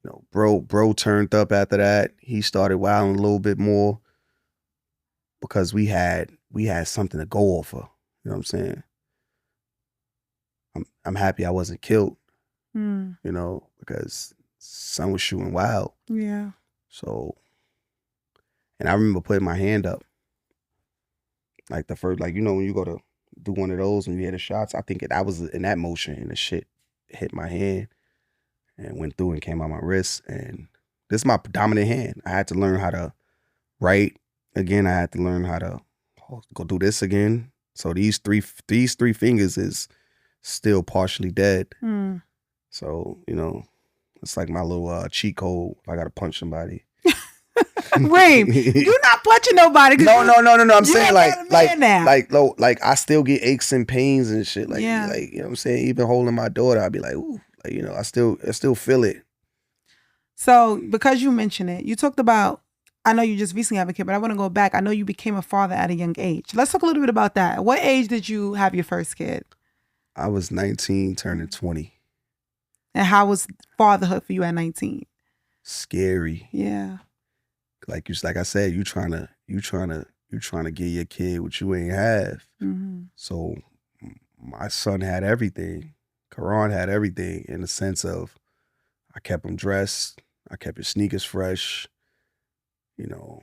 you know, bro turned up after that. He started wilding a little bit more because we had something to go off of. You know what I'm saying? I'm happy I wasn't killed. You know, because son was shooting wild. Yeah. So, and I remember putting my hand up. Like the first, like, you know, when you go to do one of those and you hear the shots, I think I was in that motion and the shit hit my hand and went through and came out my wrist. And this is my dominant hand. I had to learn how to write again. I had to learn how to go do this again. So these three fingers is still partially dead. So, you know, it's like my little cheat code if I gotta punch somebody. Reem, you're not punching nobody. No. I'm saying like I still get aches and pains and shit. Like, like, you know what I'm saying? Even holding my daughter, I'd be like, ooh, like, you know, I still feel it. So because you mentioned it, you talked about, I know you just recently have a kid, but I want to go back. I know you became a father at a young age. Let's talk a little bit about that. What age did you have your first kid? I was 19, turning 20. And how was fatherhood for you at 19? Scary. Yeah. Like I said, you trying to give your kid what you ain't have. So my son had everything. Karan had everything in the sense of I kept him dressed. I kept his sneakers fresh. You know,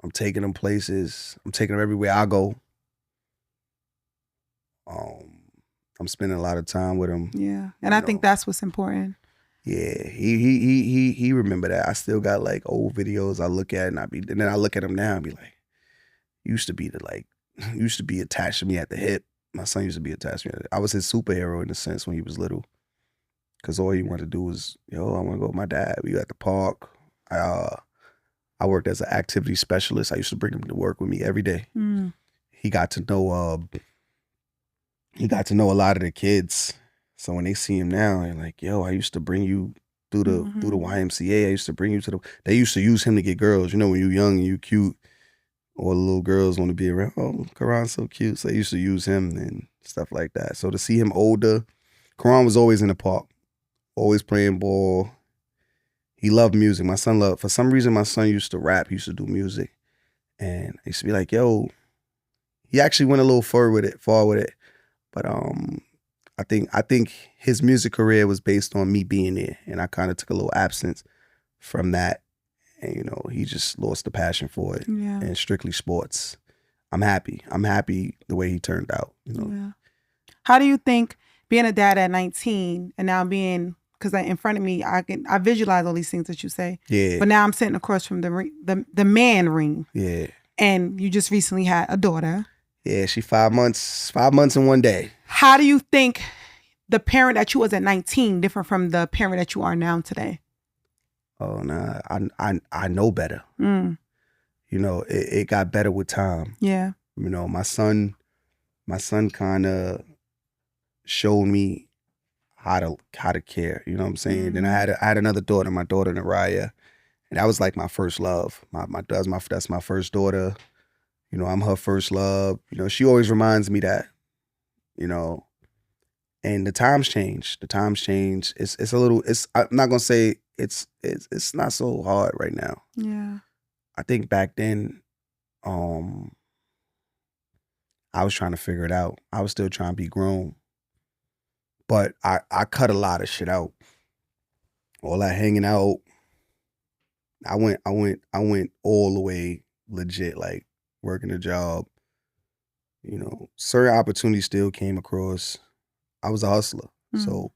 I'm taking him places. I'm taking him everywhere I go. I'm spending a lot of time with him. Yeah, and I think that's what's important. Yeah, he remember that. I still got like old videos I look at and then I look at him now and be like, used to be attached to me at the hip. My son used to be attached to me. I was his superhero in a sense when he was little. Cause all he wanted to do was, yo, I want to go with my dad. We at the park. I worked as an activity specialist. I used to bring him to work with me every day. Mm. He got to know a lot of the kids. So when they see him now, they're like, yo, I used to bring you through the YMCA. I used to bring you to they used to use him to get girls. You know, when you're young and you cute, all the little girls want to be around. Oh, Karan's so cute. So they used to use him and stuff like that. So to see him older, Karan was always in the park, always playing ball. He loved music. For some reason, my son used to rap. He used to do music. And I used to be like, yo, he actually went a little far with it. But I think his music career was based on me being there. And I kind of took a little absence from that. And, you know, he just lost the passion for it. Yeah. And strictly sports. I'm happy. I'm happy the way he turned out. You know. Yeah. How do you think being a dad at 19 and now being, because in front of me, I visualize all these things that you say. Yeah. But now I'm sitting across from the man Reem. Yeah. And you just recently had a daughter. Yeah, she 5 months and 1 day. How do you think the parent that you was at 19 different from the parent that you are now today? Oh, nah, I know better. Mm. You know, it got better with time. Yeah. You know, my son kind of showed me how to care. You know what I'm saying? Mm-hmm. Then I had another daughter, my daughter Naraya, and that was like my first love. That's my first daughter. You know, I'm her first love. You know, she always reminds me that. You know, and the times change. It's a little. I'm not gonna say it's not so hard right now. Yeah. I think back then, I was trying to figure it out. I was still trying to be grown, but I cut a lot of shit out. All that hanging out. I went all the way legit, like working a job. You know, certain opportunities still came across. I was a hustler. Mm. So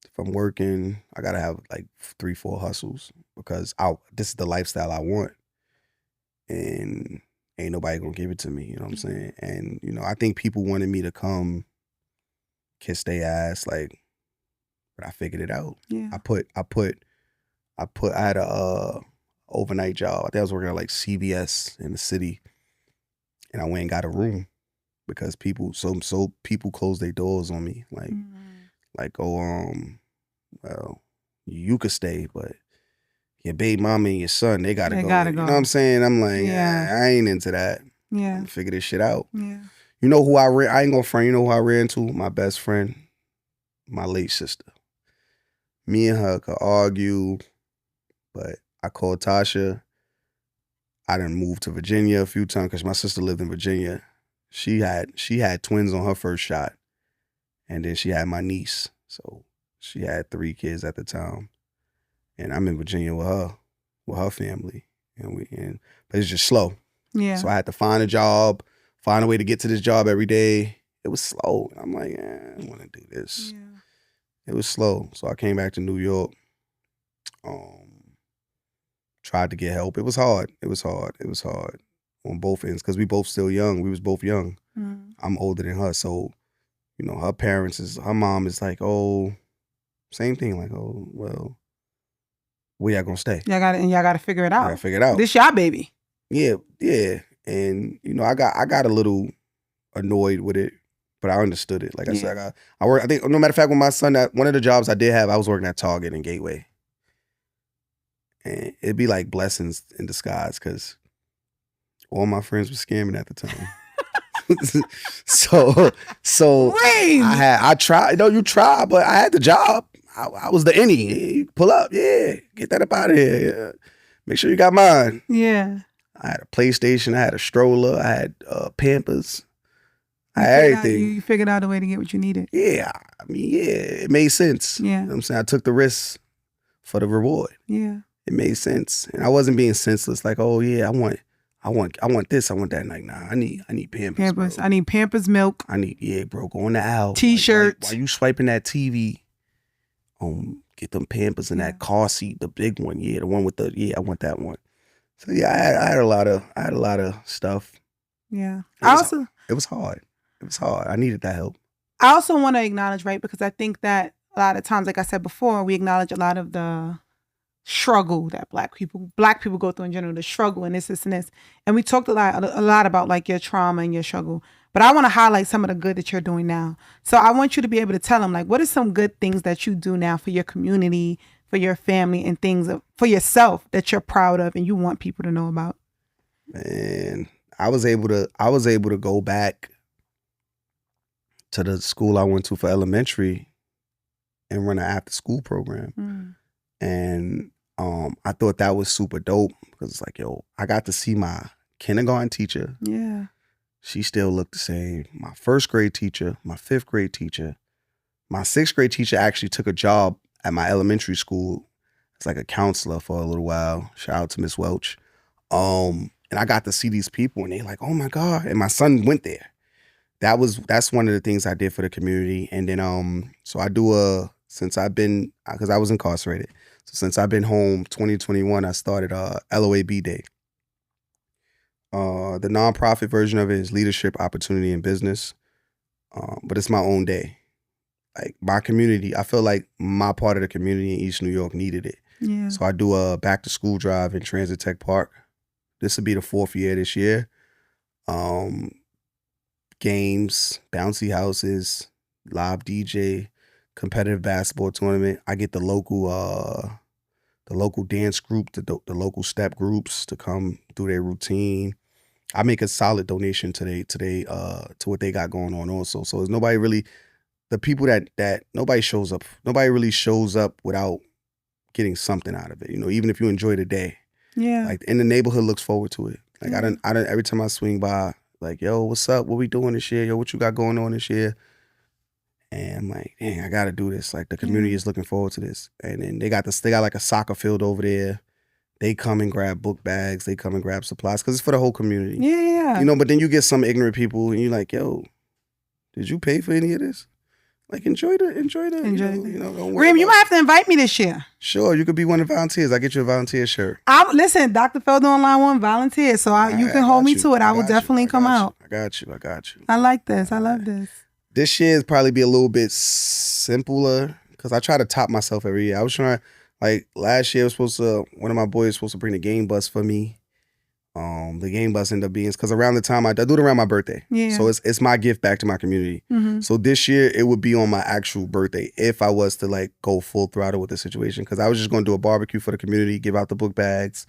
if I'm working, I gotta have like 3-4 hustles because this is the lifestyle I want. And ain't nobody gonna give it to me, you know what I'm saying? And, you know, I think people wanted me to come kiss their ass, like, but I figured it out. Yeah. I had a overnight job. I think I was working at like CVS in the city. And I went and got a room because people closed their doors on me. Like, well, you could stay, but your baby mama and your son, they gotta go. You know what I'm saying? I'm like, I ain't into that. Yeah. I'm gonna figure this shit out. Yeah. You know who I ain't gonna front, you know who I ran to? My best friend, my late sister. Me and her could argue, but I called Tasha. I done moved to Virginia a few times because my sister lived in Virginia. She had twins on her first shot. And then she had my niece. So she had 3 kids at the time. And I'm in Virginia with her family. But it's just slow. Yeah. So I had to find a job, find a way to get to this job every day. It was slow. I'm like, I don't want to do this. Yeah. It was slow. So I came back to New York. Tried to get help. It was hard. On both ends because we both still young. We was both young. Mm. I'm older than her. So, you know, her mom is like, oh, same thing. Like, oh, well, where y'all gonna stay? Y'all gotta figure it out. Gotta figure it out. This y'all baby. Yeah. And, you know, I got a little annoyed with it, but I understood it. Like I said, I work, I think, no matter of fact, with my son, one of the jobs I did have, I was working at Target and Gateway. And it'd be like blessings in disguise because all my friends were scamming at the time. so Reem! I tried. No, you tried, but I had the job. I was the innie. Pull up, get that up out of here. Yeah. Make sure you got mine. Yeah. I had a PlayStation. I had a stroller. I had Pampers. I had everything. You figured out a way to get what you needed. Yeah, I mean, it made sense. Yeah. You know what I'm saying? I took the risk for the reward. Yeah. It made sense, and I wasn't being senseless. Like, oh yeah, I want this, I want that. Like, nah, I need Pampers. Pampers. Bro. I need Pampers milk. I need, bro. Go on the aisle. T-shirts. While you swiping that TV, get them Pampers in that car seat, the big one. Yeah, the one with I want that one. So yeah, I had a lot of stuff. Yeah. It was hard. I needed that help. I also want to acknowledge, right, because I think that a lot of times, like I said before, we acknowledge a lot of the struggle that black people go through in general, the struggle and this and this. And we talked a lot about like your trauma and your struggle. But I want to highlight some of the good that you're doing now. So I want you to be able to tell them, like, what are some good things that you do now for your community, for your family, and things for yourself that you're proud of and you want people to know about? And I was able to go back to the school I went to for elementary and run an after school program. And I thought that was super dope because it's like, yo, I got to see my kindergarten teacher. Yeah. She still looked the same. My first grade teacher, my fifth grade teacher, my sixth grade teacher actually took a job at my elementary school as like a counselor for a little while. Shout out to Miss Welch. And I got to see these people and they're like, oh my God. And my son went there. That's one of the things I did for the community. And then so I do since I've been, because I was incarcerated. So since I've been home 2021, I started LOAB Day. The nonprofit version of it is Leadership, Opportunity, and Business. But it's my own day. Like my community, I feel like my part of the community in East New York needed it. Yeah. So I do a back to school drive in Transit Tech Park. This will be the 4th year this year. Games, bouncy houses, live DJ, competitive basketball tournament. I get the local dance group, the local step groups to come do their routine. I make a solid donation to what they got going on also. So there's nobody really, the people that nobody shows up. Nobody really shows up without getting something out of it. You know, even if you enjoy the day. Yeah. Like in the neighborhood looks forward to it. Like I don't every time I swing by, like, yo, what's up? What we doing this year? Yo, what you got going on this year? And I'm like, dang, I gotta do this. Like the community is looking forward to this. And then they got like a soccer field over there. They come and grab book bags. They come and grab supplies because it's for the whole community. Yeah. You know, but then you get some ignorant people and you're like, yo, did you pay for any of this? Like enjoy the. You know, don't worry Reem, you about might have to invite me this year. Sure, you could be one of the volunteers. I get you a volunteer shirt. Listen, Dr. Felder Online One volunteer, so you can hold me to it. I will definitely come out. I got you. I like this. I love this. This year is probably be a little bit simpler because I try to top myself every year. I was trying, like last year, one of my boys was supposed to bring the game bus for me. The game bus ended up being, because around the time I do it around my birthday. Yeah. So it's my gift back to my community. Mm-hmm. So this year it would be on my actual birthday if I was to like go full throttle with the situation, because I was just going to do a barbecue for the community, give out the book bags,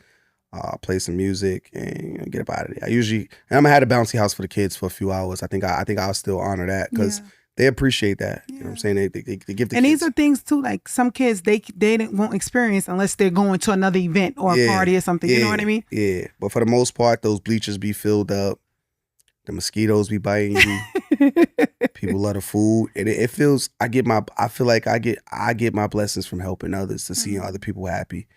play some music, and get up out of there. And I'm gonna have a bouncy house for the kids for a few hours. I think I'll still honor that because they appreciate that. You know what I'm saying? They give the kids. And these are things too, like some kids they won't experience unless they're going to another event or a party or something. You know what I mean? Yeah. But for the most part, those bleachers be filled up. The mosquitoes be biting you. People love the food, and it feels. I feel like I get my blessings from helping others, to seeing other people happy.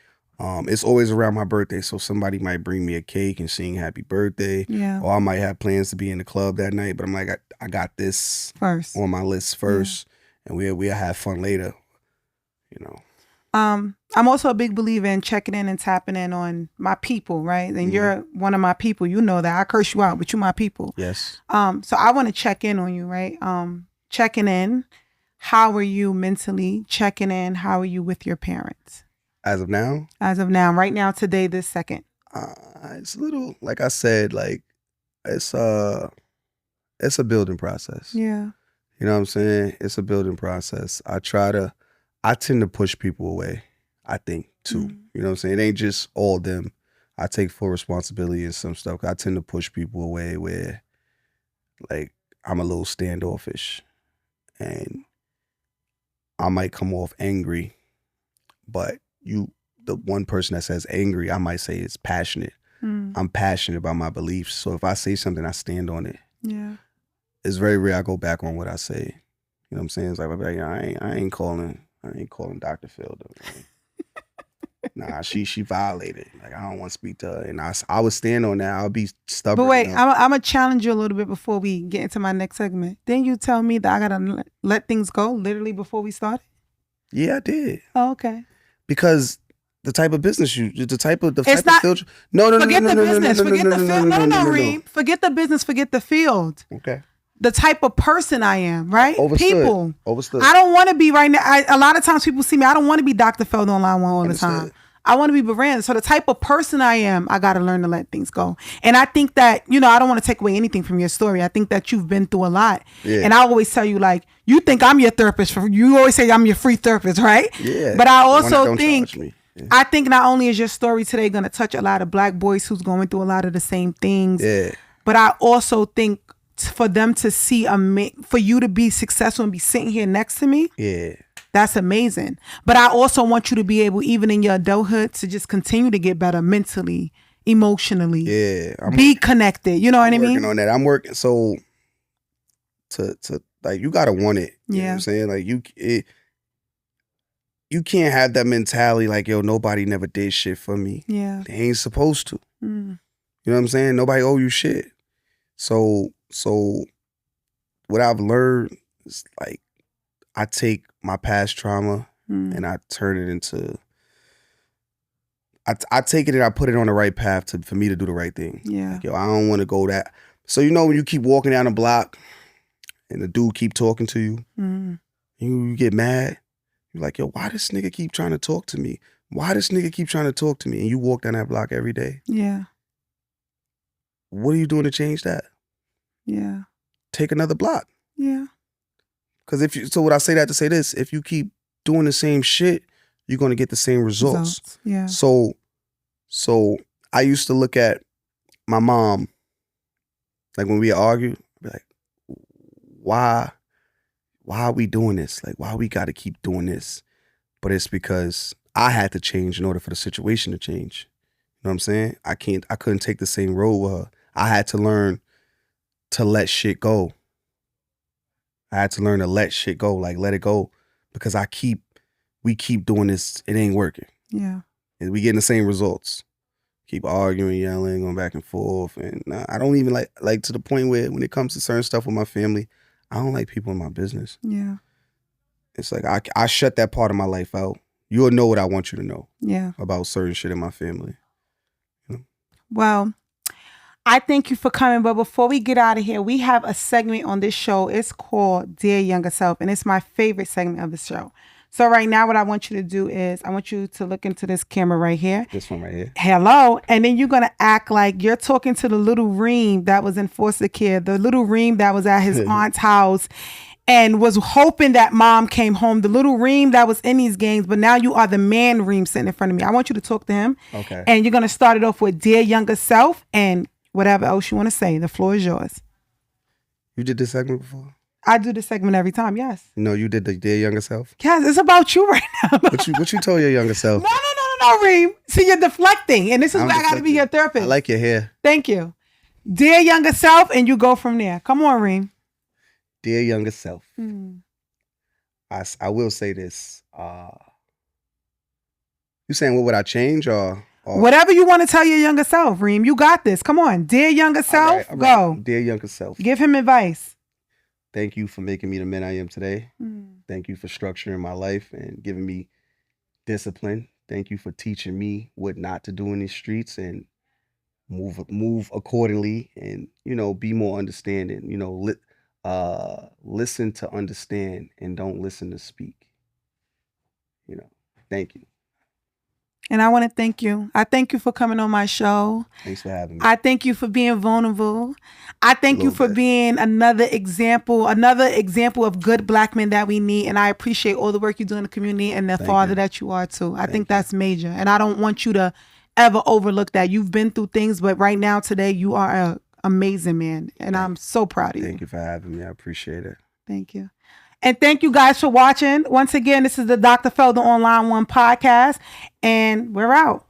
It's always around my birthday, so somebody might bring me a cake and sing happy birthday. Yeah. Or I might have plans to be in the club that night, but I'm like, I got this first on my list first, and we'll have fun later. You know. I'm also a big believer in checking in and tapping in on my people, right? And you're one of my people. You know that. I curse you out, but you're my people. Yes. So I want to check in on you, right? Checking in. How are you mentally? Checking in. How are you with your parents? As of now? As of now. Right now, today, this second. It's a little, like I said, like it's a building process. Yeah. You know what I'm saying? It's a building process. I tend to push people away, I think, too. You know what I'm saying? It ain't just all them. I take full responsibility in some stuff. I tend to push people away where, like, I'm a little standoffish. And I might come off angry, but the one person that says angry, I might say is passionate. I'm passionate about my beliefs. So if I say something, I stand on it. Yeah. It's very rare I go back on what I say. You know what I'm saying? It's like, I ain't calling Dr. Fielder. Nah, she violated. Like, I don't want to speak to her. And I would stand on that. I'll be stubborn. But wait, I'm going to challenge you a little bit before we get into my next segment. Didn't you tell me that I got to let things go literally before we started? Yeah, I did. Oh, okay. Because the type of business Forget the business, forget the business, forget the field. Okay. The type of person I am, right? Overstood. I don't want to be right now. A lot of times people see me. I don't want to be Dr. Felder Online One all the time. I want to be Miranda. So the type of person I am, I got to learn to let things go. And I think that, you know, I don't want to take away anything from your story. I think that you've been through a lot. Yeah. And I always tell you, like, you think I'm your therapist. You always say I'm your free therapist, right? Yeah. But I also Don't think, charge me. Yeah. I think not only is your story today going to touch a lot of Black boys who's going through a lot of the same things, Yeah. but I also think for them to see, for you to be successful and be sitting here next to me, Yeah. that's amazing. But I also want you to be able, even in your adulthood, to just continue to get better mentally, emotionally. Yeah. Be connected. You know what I mean? Working on that. I'm working. So to like, you gotta want it. You know what I'm saying? Like you can't have that mentality like, yo, nobody never did shit for me. Yeah. They ain't supposed to. You know what I'm saying? Nobody owe you shit. So what I've learned is, like, I take my past trauma and I turn it into, I take it and I put it on the right path for me to do the right thing. Yeah. Like, yo, I don't want to go that. So, you know, when you keep walking down the block and the dude keep talking to you, you get mad. You're like, yo, why this nigga keep trying to talk to me? Why this nigga keep trying to talk to me? And you walk down that block every day. Yeah. What are you doing to change that? Yeah. Take another block. Yeah. Because so what I say that to say this, if you keep doing the same shit, you're going to get the same results. Yeah. So I used to look at my mom, like when we argue, I'd be like, why are we doing this? Like, why we got to keep doing this? But it's because I had to change in order for the situation to change. You know what I'm saying? I couldn't take the same road with her. I had to learn to let shit go. I had to learn to let shit go, like let it go, because we keep doing this. It ain't working. Yeah. And we getting the same results. Keep arguing, yelling, going back and forth. And I don't even like to the point where when it comes to certain stuff with my family, I don't like people in my business. Yeah. It's like I shut that part of my life out. You'll know what I want you to know. Yeah. About certain shit in my family. You know? Well, I thank you for coming, but before we get out of here, we have a segment on this show. It's called Dear Younger Self, and it's my favorite segment of the show. So right now, what I want you to do is I want you to look into this camera right here. This one right here. Hello. And then you're going to act like you're talking to the little Reem that was in foster care, the little Reem that was at his aunt's house and was hoping that mom came home, the little Reem that was in these gangs, but now you are the man Reem sitting in front of me. I want you to talk to him. Okay. And you're going to start it off with Dear Younger Self and whatever else you want to say. The floor is yours. You did this segment before? I do this segment every time, yes. No, you did the Dear Younger Self? Yes, it's about you right now. What you told your younger self? No, Reem. See, you're deflecting, and this is where I got to be your therapist. I like your hair. Thank you. Dear Younger Self, and you go from there. Come on, Reem. Dear Younger Self. I will say this. You saying what would I change or whatever you want to tell your younger self, Reem. You got this. Come on. Dear Younger Self, all right. Go. Dear Younger Self. Give him advice. Thank you for making me the man I am today. Thank you for structuring my life and giving me discipline. Thank you for teaching me what not to do in these streets and move accordingly and, you know, be more understanding. You know, listen to understand and don't listen to speak. You know, thank you. And I want to thank you. I thank you for coming on my show. Thanks for having me. I thank you for being vulnerable. I thank you for being another example of good Black men that we need. And I appreciate all the work you do in the community and the father that you are too. I think that's major. And I don't want you to ever overlook that. You've been through things, but right now, today, you are an amazing man. And I'm so proud of you. Thank you for having me. I appreciate it. Thank you. And thank you guys for watching. Once again, this is the Dr. Felder Online One podcast, and we're out.